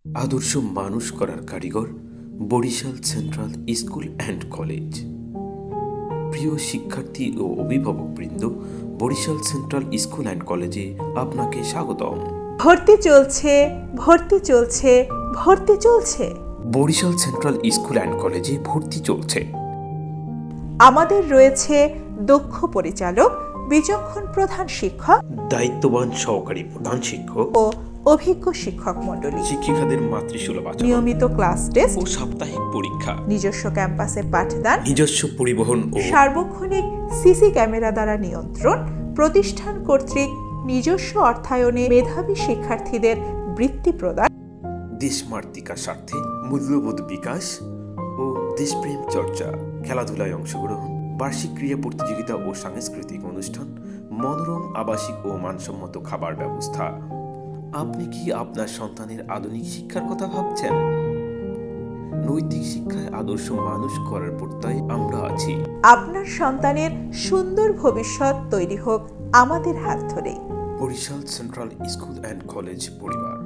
আদর্শ মানুষ করার কারিগর Barishal central school and college. প্রিয় শিক্ষার্থী ও অভিভাবকবৃন্দ, বরিশাল সেন্ট্রাল স্কুল অ্যান্ড কলেজে আপনাকে স্বাগতম। ভর্তি চলছে, ভর্তি চলছে, ভর্তি চলছে। বরিশাল সেন্ট্রাল স্কুল অ্যান্ড কলেজে ভর্তি চলছে। আমাদের রয়েছে দক্ষ পরিচালক, বিচক্ষণ প্রধান শিক্ষক, দায়িত্ববান সহকারী প্রধান শিক্ষক ও অভিজ্ঞ শিক্ষক মণ্ডলী, শিক্ষিকাদের মাতৃসুলভ আচরণ, নিয়মিত ক্লাস টেস্ট ও সাপ্তাহিক পরীক্ষা, নিজস্ব ক্যাম্পাসে পাঠদান, নিজস্ব পরিবহন ও সার্বক্ষণিক সিসি ক্যামেরা দ্বারা নিয়ন্ত্রণ, প্রতিষ্ঠান কর্তৃক নিজস্ব অর্থায়নে মেধাবী শিক্ষার্থীদের বৃত্তি প্রদান, দেশমাতৃকার স্বার্থে মূল্যবোধ বিকাশ ও দেশপ্রেম চর্চা, খেলাধুলায় অংশগ্রহণ, বার্ষিক ক্রীড়া প্রতিযোগিতা ও সাংস্কৃতিক অনুষ্ঠান, মনোরম আবাসিক ও মানসম্মত খাবার ব্যবস্থা। আপনি কি আপনার সন্তানের আধুনিক শিক্ষার কথা ভাবছেন? নৈতিক শিক্ষায় আদর্শ মানুষ করার প্রত্যয় আমরা আছি। আপনার সন্তানের সুন্দর ভবিষ্যৎ তৈরি হোক আমাদের হাত ধরে। Barishal central school and college পরিবার।